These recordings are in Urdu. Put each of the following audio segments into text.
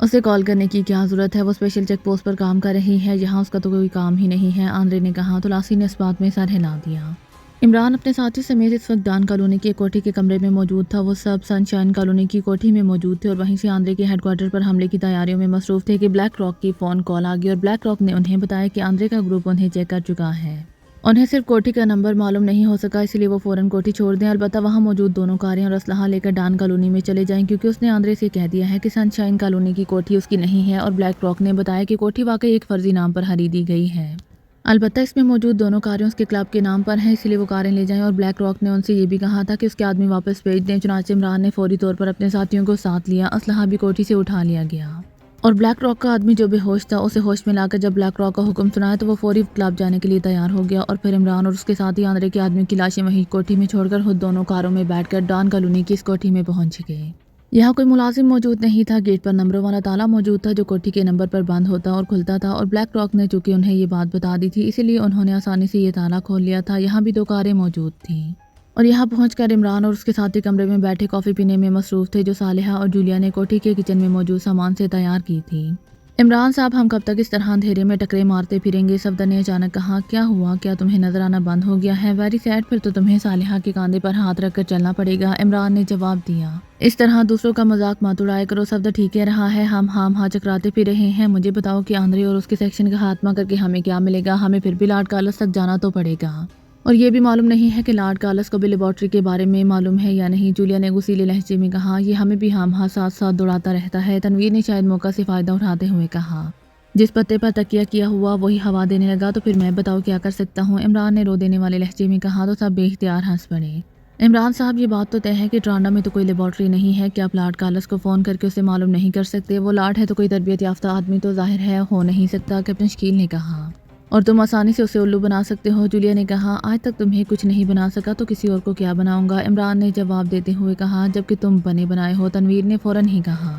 اسے کال کرنے کی کیا ضرورت ہے، وہ اسپیشل چیک پوسٹ پر کام کر رہی ہے، یہاں اس کا تو کوئی کام ہی نہیں ہے، آندرے نے کہا تو لاسی نے اس بات میں سر ہلا دیا۔ عمران اپنے ساتھی سمیت اس وقت ڈان کالونی کی ایک کوٹھی کے کمرے میں موجود تھا۔ وہ سب سن شائن کالونی کی کوٹھی میں موجود تھے اور وہیں سے آندرے کے ہیڈ کوارٹر پر حملے کی تیاریوں میں مصروف تھے کہ بلیک راک کی فون کال آ گئی اور بلیک راک نے انہیں بتایا کہ آندرے کا گروپ انہیں چیک کر چکا ہے۔ انہیں صرف کوٹھی کا نمبر معلوم نہیں ہو سکا، اس لیے وہ فوراً کوٹھی چھوڑ دیں، البتہ وہاں موجود دونوں کاریں اور اسلحہ لے کر ڈان کالونی میں چلے جائیں، کیونکہ اس نے آندرے سے کہہ دیا ہے کہ سن شائن کالونی کی کوٹھی اس کی نہیں ہے اور بلیک راک نے بتایا کہ کوٹھی واقعی ایک فرضی نام پر خریدی گئی ہے۔ البتہ اس میں موجود دونوں کاریں اس کے کلب کے نام پر ہیں، اسی لیے وہ کاریں لے جائیں اور بلیک راک نے ان سے یہ بھی کہا تھا کہ اس کے آدمی واپس بھیج دیں۔ چنانچہ عمران نے فوری طور پر اپنے ساتھیوں کو ساتھ لیا، اسلحہ بھی کوٹھی سے اٹھا لیا گیا اور بلیک راک کا آدمی جو بے ہوش تھا اسے ہوش میں لا کر جب بلیک راک کا حکم سنایا تو وہ فوری کلب جانے کے لیے تیار ہو گیا اور پھر عمران اور اس کے ساتھی آندرے کے آدمی کی لاشیں وہیں کوٹھی میں چھوڑ کر خود دونوں کاروں میں بیٹھ کر ڈان کالونی کی اس کوٹھی میں پہنچ گئے۔ یہاں کوئی ملازم موجود نہیں تھا، گیٹ پر نمبروں والا تالا موجود تھا جو کوٹھی کے نمبر پر بند ہوتا اور کھلتا تھا اور بلیک راک نے چونکہ انہیں یہ بات بتا دی تھی اسی لیے انہوں نے آسانی سے یہ تالا کھول لیا تھا۔ یہاں بھی دو کاریں موجود تھیں اور یہاں پہنچ کر عمران اور اس کے ساتھی کمرے میں بیٹھے کافی پینے میں مصروف تھے جو صالحہ اور جولیا نے کوٹھی کے کچن میں موجود سامان سے تیار کی تھی۔ عمران صاحب، ہم کب تک اس طرح اندھیرے میں ٹکرے مارتے پھریں گے؟ صفدر نے اچانک کہا۔ کیا ہوا؟ کیا تمہیں نظر آنا بند ہو گیا ہے؟ ویری سیڈ، پھر تو تمہیں صالحہ کے کاندھے پر ہاتھ رکھ کر چلنا پڑے گا، عمران نے جواب دیا۔ اس طرح دوسروں کا مذاق مت اڑایا کرو، صفدر ٹھیک کہہ رہا ہے، ہم ہاں چکراتے پھر رہے ہیں۔ مجھے بتاؤ کہ آندرے اور اس کے سیکشن کا خاتمہ کر کے ہمیں کیا ملے گا؟ ہمیں پھر بھی لارڈ کارلس تک جانا تو پڑے گا اور یہ بھی معلوم نہیں ہے کہ لارڈ کارلس کو بھی لیبارٹری کے بارے میں معلوم ہے یا نہیں، جولیا نے غصیلے لہجے میں کہا۔ یہ ہمیں بھی ہاں ساتھ ساتھ دوڑاتا رہتا ہے، تنویر نے شاید موقع سے فائدہ اٹھاتے ہوئے کہا۔ جس پتے پر تکیہ کیا ہوا وہی ہوا دینے لگا تو پھر میں بتاؤ کیا کر سکتا ہوں، عمران نے رو دینے والے لہجے میں کہا تو سب بے اختیار ہنس پڑے۔ عمران صاحب، یہ بات تو طے ہے کہ ٹرانڈا میں تو کوئی لیبارٹری نہیں ہے، کیا آپ لارڈ کارلس کو فون کر کے اسے معلوم نہیں کر سکتے؟ وہ لارڈ ہے تو کوئی تربیت یافتہ آدمی تو ظاہر ہے ہو نہیں سکتا، کیپٹن شکیل نے کہا، اور تم آسانی سے اسے الو بنا سکتے ہو، جولیا نے کہا۔ آج تک تمہیں کچھ نہیں بنا سکا تو کسی اور کو کیا بناؤں گا، عمران نے جواب دیتے ہوئے کہا۔ جبکہ تم بنے بنائے ہو، تنویر نے فوراً ہی کہا،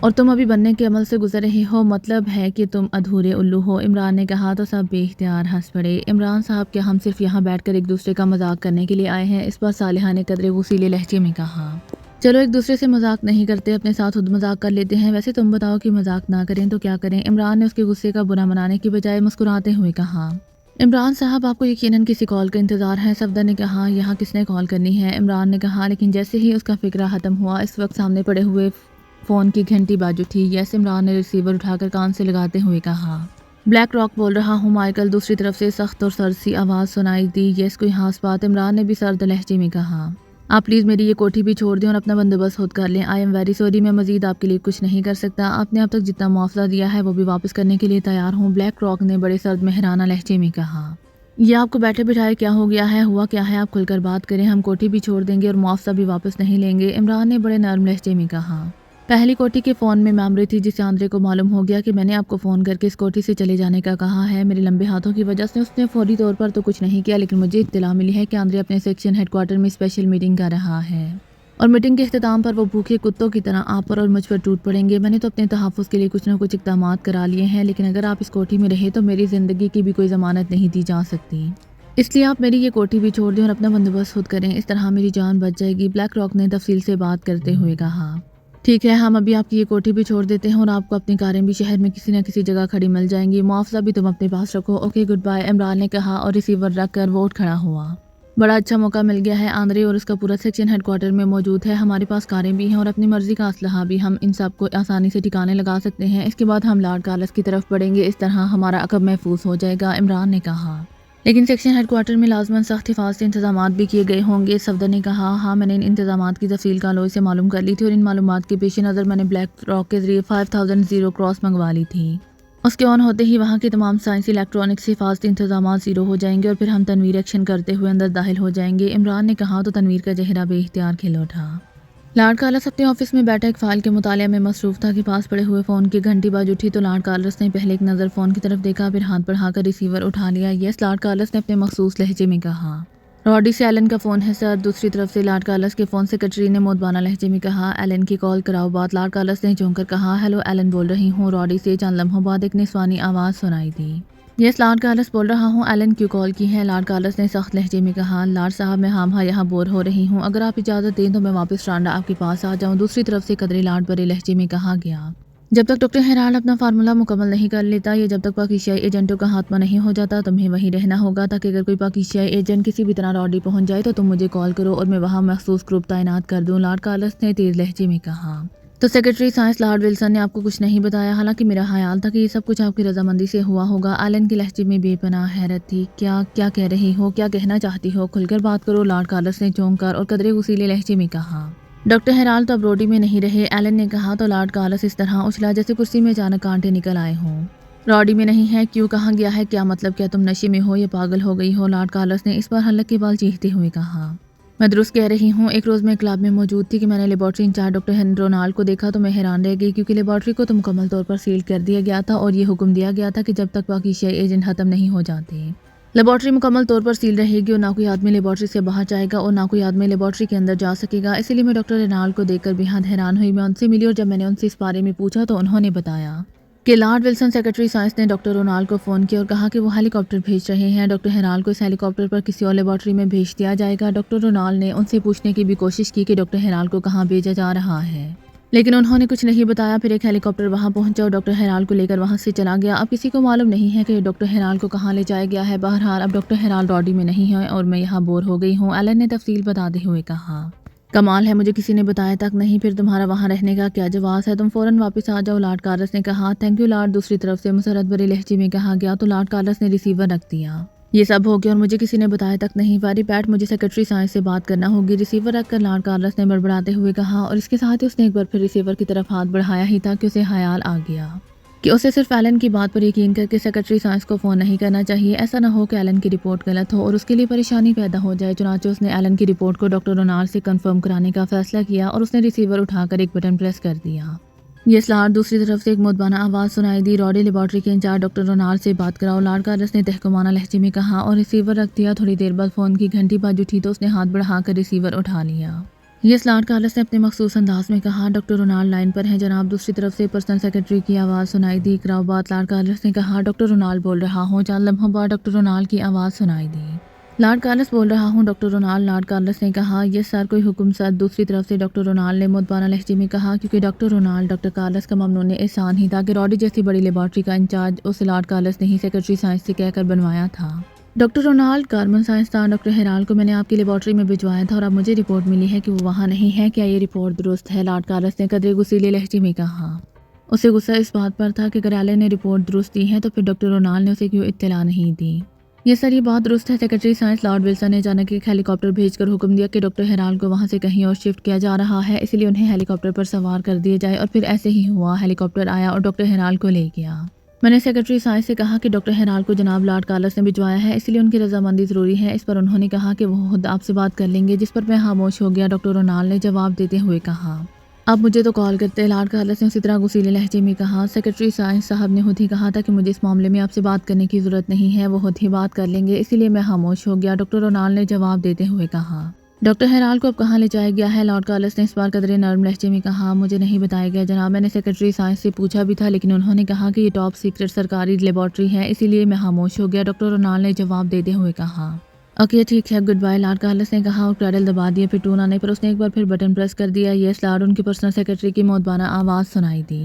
اور تم ابھی بننے کے عمل سے گزر رہے ہو، مطلب ہے کہ تم ادھورے الو ہو، عمران نے کہا تو سب بے اختیار ہنس پڑے۔ عمران صاحب، کیا ہم صرف یہاں بیٹھ کر ایک دوسرے کا مذاق کرنے کے لیے آئے ہیں؟ اس پر صالحہ نے قدرے غصیلے لہجے میں کہا۔ چلو ایک دوسرے سے مذاق نہیں کرتے، اپنے ساتھ خود مذاق کر لیتے ہیں، ویسے تم بتاؤ کہ مذاق نہ کریں تو کیا کریں، عمران نے اس کے غصے کا برا منانے کی بجائے مسکراتے ہوئے کہا۔ عمران صاحب، آپ کو یقیناً کسی کال کا انتظار ہے، صفدر نے کہا۔ یہاں کس نے کال کرنی ہے، عمران نے کہا، لیکن جیسے ہی اس کا فکرہ ختم ہوا اس وقت سامنے پڑے ہوئے فون کی گھنٹی باجو تھی۔ یس، عمران نے ریسیور اٹھا کر کان سے لگاتے ہوئے کہا۔ بلیک راک بول رہا ہوں مائیکل، دوسری طرف سے سخت اور سرد سی آواز سنائی دی۔ یس، کوئی خاص بات، عمران نے بھی سرد لہجے میں کہا۔ آپ پلیز میری یہ کوٹھی بھی چھوڑ دیں اور اپنا بندوبست خود کر لیں، آئی ایم ویری سوری، میں مزید آپ کے لیے کچھ نہیں کر سکتا، آپ نے اب تک جتنا معاوضہ دیا ہے وہ بھی واپس کرنے کے لیے تیار ہوں، بلیک راک نے بڑے سرد مہرانہ لہجے میں کہا۔ یہ آپ کو بیٹھے بٹھائے کیا ہو گیا ہے؟ ہوا کیا ہے؟ آپ کھل کر بات کریں، ہم کوٹھی بھی چھوڑ دیں گے اور معاوضہ بھی واپس نہیں لیں گے، عمران نے بڑے نرم لہجے میں کہا۔ پہلی کوٹھی کے فون میں میموری تھی جسے آندرے کو معلوم ہو گیا کہ میں نے آپ کو فون کر کے اس کوٹھی سے چلے جانے کا کہا ہے، میرے لمبے ہاتھوں کی وجہ سے اس نے فوری طور پر تو کچھ نہیں کیا، لیکن مجھے اطلاع ملی ہے کہ آندرے اپنے سیکشن ہیڈ کوارٹر میں اسپیشل میٹنگ کر رہا ہے اور میٹنگ کے اختتام پر وہ بھوکے کتوں کی طرح آپ پر اور مجھ پر ٹوٹ پڑیں گے۔ میں نے تو اپنے تحفظ کے لیے کچھ نہ کچھ اقدامات کرا لیے ہیں، لیکن اگر آپ اس کوٹھی میں رہے تو میری زندگی کی بھی کوئی ضمانت نہیں دی جا سکتی، اس لیے آپ میری یہ کوٹھی بھی چھوڑ دیں اور اپنا بندوبست خود کریں، اس طرح میری جان بچ جائے گی، بلیک راک نے تفصیل سے بات کرتے ہوئے کہا۔ ٹھیک ہے، ہم ابھی آپ کی یہ کوٹھی بھی چھوڑ دیتے ہیں اور آپ کو اپنی کاریں بھی شہر میں کسی نہ کسی جگہ کھڑی مل جائیں گی، معاوضہ بھی تم اپنے پاس رکھو، اوکے گڈ بائے، عمران نے کہا اور ریسیور رکھ کر وہ اٹھ کھڑا ہوا۔ بڑا اچھا موقع مل گیا ہے، آندرے اور اس کا پورا سیکشن ہیڈ کوارٹر میں موجود ہے، ہمارے پاس کاریں بھی ہیں اور اپنی مرضی کا اسلحہ بھی، ہم ان سب کو آسانی سے ٹھکانے لگا سکتے ہیں، اس کے بعد ہم لارڈ کارلس کی طرف بڑھیں گے، اس طرح ہمارا عقب محفوظ ہو جائے گا، عمران نے کہا۔ لیکن سیکشن ہیڈ کوارٹر میں لازماً سخت حفاظتی انتظامات بھی کیے گئے ہوں گے، صفدر نے کہا۔ ہاں، میں نے ان انتظامات کی تفصیل کالوئی سے معلوم کر لی تھی اور ان معلومات کے پیش نظر میں نے بلیک راک کے ذریعے 5000 زیرو کراس منگوا لی تھی، اس کے آن ہوتے ہی وہاں کے تمام سائنسی الیکٹرانکس حفاظتی انتظامات زیرو ہو جائیں گے اور پھر ہم تنویر ایکشن کرتے ہوئے اندر داخل ہو جائیں گے، عمران نے کہا تو تنویر کا چہرہ بے اختیار کھل اٹھا۔ لارڈ کارلس اپنے آفس میں بیٹھا ایک فائل کے مطالعہ میں مصروف تھا کہ پاس پڑے ہوئے فون کی گھنٹی باز اٹھی تو لارڈ کارلس نے پہلے ایک نظر فون کی طرف دیکھا، پھر ہاتھ بڑھا کر ریسیور اٹھا لیا۔ یس، لارڈ کارلس نے اپنے مخصوص لہجے میں کہا۔ راڈی سے ایلن کا فون ہے سر، دوسری طرف سے لارڈ کارلس کے فون سیکرٹری نے مودبانہ لہجے میں کہا۔ ایلن کی کال کراؤ بات، لارڈ کارلس نے چونک کر کہا۔ ہیلو ایلن بول رہی ہوں، راڈی سے چند لمحوں بعد ایک نسوانی آواز سنائی دی۔ یس، لارڈ کارلس بول رہا ہوں، ایلن کیوں کال کی ہے؟ لارڈ کارلس نے سخت لہجے میں کہا۔ لارڈ صاحب، میں ہاں یہاں بور ہو رہی ہوں، اگر آپ اجازت دیں تو میں واپس ٹرانڈا آپ کے پاس آ جاؤں، دوسری طرف سے قدرے لاڈ برے لہجے میں کہا گیا۔ جب تک ڈاکٹر ہیرال اپنا فارمولا مکمل نہیں کر لیتا یا جب تک پاکستانی ایجنٹوں کا خاتمہ نہیں ہو جاتا تمہیں وہیں رہنا ہوگا، تاکہ اگر کوئی پاکستانی ایجنٹ کسی بھی طرح راڈی پہنچ جائے تو تم مجھے کال کرو اور میں وہاں مخصوص گروپ تعینات کر دوں، لارڈ کارلس نے تیز لہجے میں کہا۔ تو سیکرٹری سائنس لارڈ ولسن نے آپ کو کچھ نہیں بتایا؟ حالانکہ میرا خیال تھا کہ یہ سب کچھ آپ کی رضامندی سے ہوا ہوگا۔ ایلن کے لہجے میں بے پناہ حیرت تھی۔ کیا کہہ رہی ہو؟ کیا کہنا چاہتی ہو؟ کھل کر بات کرو، لارڈ کارلس نے چونک کر اور قدرے غصیلے لہجے میں کہا۔ ڈاکٹر ہیرال تو اب روڈی میں نہیں رہے، ایلن نے کہا تو لارڈ کارلس اس طرح اچھلا جیسے کرسی میں اچانک کانٹے نکل آئے ہوں۔ راڈی میں نہیں ہے؟ کیوں کہا گیا ہے؟ کیا مطلب؟ کیا تم نشے میں ہو یا پاگل ہو گئی ہو؟ لارڈ کارلس نے اس پر حلق کے بال چیختے ہوئے کہا۔ میں درست کہہ رہی ہوں۔ ایک روز میں کلب میں موجود تھی کہ میں نے لیبارٹری انچارج ڈاکٹر رونالڈ کو دیکھا تو میں حیران رہ گئی، کیونکہ لیبارٹری کو تو مکمل طور پر سیل کر دیا گیا تھا اور یہ حکم دیا گیا تھا کہ جب تک پاکستانی ایجنٹ ختم نہیں ہو جاتے لیبارٹری مکمل طور پر سیل رہے گی اور نہ کوئی آدمی لیبارٹری سے باہر جائے گا اور نہ کوئی آدمی لیبارٹری کے اندر جا سکے گا۔ اسی لیے میں ڈاکٹر رونالڈ کو دیکھ کر بے حد حیران ہوئی۔ میں ان سے ملی اور جب میں نے ان سے اس بارے میں پوچھا تو انہوں نے بتایا کہ لارڈ ولسن سیکرٹری سائنس نے ڈاکٹر رونالڈ کو فون کیا اور کہا کہ وہ ہیلی کاپٹر بھیج رہے ہیں۔ ڈاکٹر ہیرال کو اس ہیلی کاپٹر پر کسی اور لیبارٹری میں بھیج دیا جائے گا۔ ڈاکٹر رونالڈ نے ان سے پوچھنے کی بھی کوشش کی کہ ڈاکٹر ہیرال کو کہاں بھیجا جا رہا ہے، لیکن انہوں نے کچھ نہیں بتایا۔ پھر ایک ہیلی کاپٹر وہاں پہنچا اور ڈاکٹر ہیرال کو لے کر وہاں سے چلا گیا۔ اب کسی کو معلوم نہیں ہے کہ ڈاکٹر ہیرال کو کہاں لے جایا گیا ہے۔ بہرحال اب ڈاکٹر ہیرال راڈی میں نہیں ہے اور میں یہاں بور ہو گئی ہوں، ایلن نے تفصیل بتاتے ہوئے کہا۔ کمال ہے، مجھے کسی نے بتایا تک نہیں۔ پھر تمہارا وہاں رہنے کا کیا جواز ہے؟ تم فوراً واپس آ جاؤ، لارڈ کارلس نے کہا۔ تھینک یو لارڈ، دوسری طرف سے مسرت بھرے لہجے میں کہا گیا تو لارڈ کارلس نے ریسیور رکھ دیا۔ یہ سب ہو گیا اور مجھے کسی نے بتایا تک نہیں۔ ویری بیڈ، مجھے سیکرٹری سائنس سے بات کرنا ہوگی، ریسیور رکھ کر لارڈ کارلس نے بڑبڑاتے ہوئے کہا، اور اس کے ساتھ ہی اس نے ایک بار پھر ریسیور کی طرف ہاتھ بڑھایا ہی تھا کہ اسے خیال آ گیا کہ اسے صرف ایلن کی بات پر یقین کر کے سیکرٹری سائنس کو فون نہیں کرنا چاہیے۔ ایسا نہ ہو کہ ایلن کی رپورٹ غلط ہو اور اس کے لیے پریشانی پیدا ہو جائے۔ چنانچہ اس نے ایلن کی رپورٹ کو ڈاکٹر رونالڈ سے کنفرم کرانے کا فیصلہ کیا اور اس نے ریسیور اٹھا کر ایک بٹن پریس کر دیا۔ یس لارڈ، دوسری طرف سے ایک مدبانہ آواز سنائی دی۔ راڈی لیبارٹری کے انچارج ڈاکٹر رونالڈ سے بات کراؤ، لارڈ کارلس نے تحکمانہ لہجے میں کہا اور ریسیور رکھ دیا۔ تھوڑی دیر بعد فون کی گھنٹی بج اٹھی تو اس نے ہاتھ بڑھا کر ریسیور اٹھا لیا۔ یس لارڈ کارلس نے اپنے مخصوص انداز میں کہا۔ ڈاکٹر رونالڈ لائن پر ہیں جناب، دوسری طرف سے پرسنل سیکرٹری کی آواز سنائی دی۔ کراؤ بات، لارڈ کارلس نے کہا۔ ڈاکٹر رونالڈ بول رہا ہوں، چند لمحوں بعد ڈاکٹر رونالڈ کی آواز سنائی دی۔ لارڈ کارلس بول رہا ہوں ڈاکٹر رونالڈ، لارڈ کارلس نے کہا۔ یس سر، کوئی حکم سر، دوسری طرف سے ڈاکٹر رونالڈ نے مدبانہ لہجے میں کہا، کیونکہ ڈاکٹر رونالڈ ڈاکٹر کارلس کا ممنون احسان ہی تھا کہ راڈی جیسی بڑی لیبارٹری کا انچارج اسے لارڈ کارلس نے ہی سیکرٹری سائنس سے کہہ کر بنوایا تھا۔ ڈاکٹر رونالڈ، کاربن سائنسدان ڈاکٹر ہیرال کو میں نے آپ کی لیبارٹری میں بھجوایا تھا اور اب مجھے رپورٹ ملی ہے کہ وہ وہاں نہیں ہے۔ کیا یہ رپورٹ درست ہے؟ لارڈ کارلس نے قدرے غصیلے لہجے میں کہا۔ اسے غصہ اس بات پر تھا کہ اگر ایلن نے رپورٹ درست دی ہے تو پھر ڈاکٹر رونالڈ نے اسے کیوں اطلاع نہیں دی۔ یہ سر، یہ بات درست ہے۔ سیکرٹری سائنس لارڈ ولسن نے اچانک ایک ہیلی کاپٹر بھیج کر حکم دیا کہ ڈاکٹر ہیرال کو وہاں سے کہیں اور شفٹ کیا جا رہا ہے، اسی لیے انہیں ہیلی کاپٹر پر سوار کر دیا جائے، اور پھر ایسے ہی ہوا۔ ہیلی کاپٹر آیا اور ڈاکٹر ہیرال کو لے گیا۔ میں نے سیکرٹری سائنس سے کہا کہ ڈاکٹر ہیرال کو جناب لارڈ کارلس نے بھجوایا ہے، اس لیے ان کی رضامندی ضروری ہے۔ اس پر انہوں نے کہا کہ وہ خود آپ سے بات کر لیں گے، جس پر میں خاموش ہو گیا۔ ڈاکٹر رونالڈ نے جواب دیتے ہوئے کہا، اب مجھے تو کال کرتے۔ لارڈ کارلس نے اسی طرح غصیلے لہجے میں کہا۔ سیکرٹری سائنس صاحب نے خود ہی کہا تھا کہ مجھے اس معاملے میں آپ سے بات کرنے کی ضرورت نہیں ہے، وہ خود ہی بات کر لیں گے، اسی لیے میں خاموش ہو گیا۔ ڈاکٹر رونالڈ نے جواب دیتے ہوئے کہا۔ ڈاکٹر ہیرال کو اب کہاں لے جایا گیا ہے؟ لارڈ کارلس نے اس بار قدرے نرم لہجے میں کہا۔ مجھے نہیں بتایا گیا جناب، میں نے سیکرٹری سائنس سے پوچھا بھی تھا، لیکن انہوں نے کہا کہ یہ ٹاپ سیکرٹ سرکاری لیبارٹری ہے، اسی لیے میں خاموش ہو گیا۔ ڈاکٹر رونالڈ نے جواب دیتے ہوئے کہا۔ اوکے ٹھیک ہے، گڈ بائے، لارڈ کارلس نے کہا اور پیڈل دبا دیا۔ پھر ٹون آنے پر اس نے ایک بار پھر بٹن پریس کر دیا۔ یس لارڈ، ان کی پرسنل سیکرٹری کی مدبانہ آواز سنائی دی۔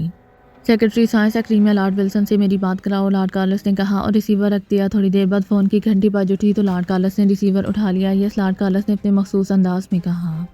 سیکرٹری سائنس ایکریمیا لارڈ ولسن سے میری بات کراؤ، لارڈ کارلس نے کہا اور ریسیور رکھ دیا۔ تھوڑی دیر بعد فون کی گھنٹی بج اٹھی تو لارڈ کارلس نے ریسیور اٹھا لیا۔ یس لارڈ کارلس نے اپنے مخصوص انداز میں کہا۔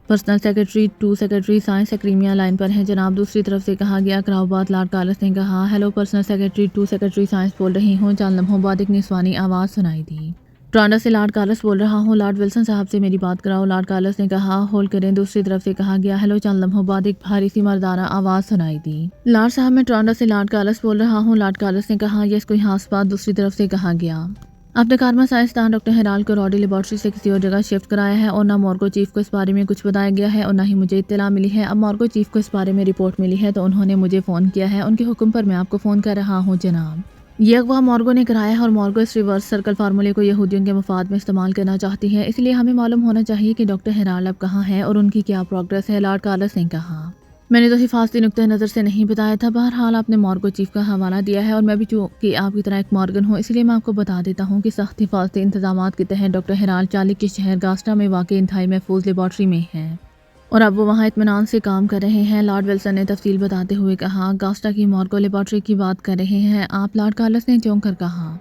Personal secretary to secretary science ایکریمیا لائن پر ہیں جناب، دوسری طرف سے کہا گیا۔ کراؤ بات، لارڈ کارلس نے کہا۔ Hello, personal secretary to secretary science بول رہی ہوں، چند لمحوں بعد ایک نسوانی آواز سنائی دی۔ ٹورانٹو سے لارڈ کارلس بول رہا ہوں، لارڈ ولسن صاحب سے میری بات کراؤ، لارڈ کارلس نے کہا۔ ہولڈ کریں، دوسری طرف سے کہا گیا۔ ہیلو، چند لمحوں بعد ایک بھاری سی مردانہ آواز سنائی دی۔ لارڈ صاحب، میں ٹورانٹو سے لارڈ کارلس بول رہا ہوں، لارڈ کارلس نے کہا۔ یس، کوئی خاص بات؟ دوسری طرف سے کہا گیا۔ اب نے کاربن سائنسدان ڈاکٹر ہیرال کو راڈی لیبارٹری سے کسی اور جگہ شفٹ کرایا ہے اور نہ مورگو چیف کو اس بارے میں کچھ بتایا گیا ہے اور نہ ہی مجھے اطلاع ملی ہے۔ اب مورگو چیف کو اس بارے میں رپورٹ ملی ہے تو انہوں نے مجھے فون کیا ہے، ان کے حکم پر میں آپ کو فون کر رہا ہوں جناب۔ یہ اغوا مورگو نے کرایا ہے اور مورگو اس ریورس سرکل فارمولے کو یہودیوں کے مفاد میں استعمال کرنا چاہتی ہے، اس لیے ہمیں معلوم ہونا چاہیے کہ ڈاکٹر ہیرال اب کہاں ہے اور ان کی کیا پروگریس ہے، لارڈ کارلس نے کہا۔ میں نے تو حفاظتی نقطہ نظر سے نہیں بتایا تھا، بہرحال آپ نے مورگو چیف کا حوالہ دیا ہے اور میں بھی چونکہ آپ کی طرح ایک مورگن ہوں، اس لیے میں آپ کو بتا دیتا ہوں کہ سخت حفاظتی انتظامات کے تحت ڈاکٹر ہیرال چالی کے شہر گاسٹا میں واقع انتہائی محفوظ لیبارٹری میں ہے اور اب وہ وہاں اطمینان سے کام کر رہے ہیں۔ لارڈ ولسن نے تفصیل بتاتے ہوئے کہا، گاسٹا کی موت کو لیبارٹری کی بات کر رہے ہیں آپ؟ لارڈ کارلس نے چونک کر کہا،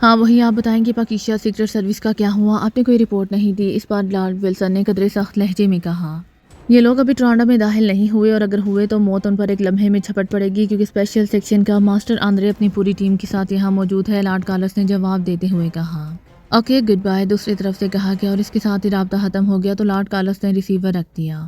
ہاں وہی، آپ بتائیں کہ پاکیشا سیکرٹ سروس کا کیا ہوا؟ آپ نے کوئی رپورٹ نہیں دی؟ اس بار لارڈ ولسن نے قدرے سخت لہجے میں کہا، یہ لوگ ابھی ٹرانڈا میں داخل نہیں ہوئے، اور اگر ہوئے تو موت ان پر ایک لمحے میں جھپٹ پڑے گی، کیونکہ اسپیشل سیکشن کا ماسٹر آندرے اپنی پوری ٹیم کے ساتھ یہاں موجود ہے، لارڈ کارلس نے جواب دیتے ہوئے کہا۔ اوکے گڈ بائے، دوسری طرف سے کہا گیا، اور اس کے ساتھ ہی رابطہ ختم ہو گیا تو لارڈ کارلس نے ریسیور رکھ دیا۔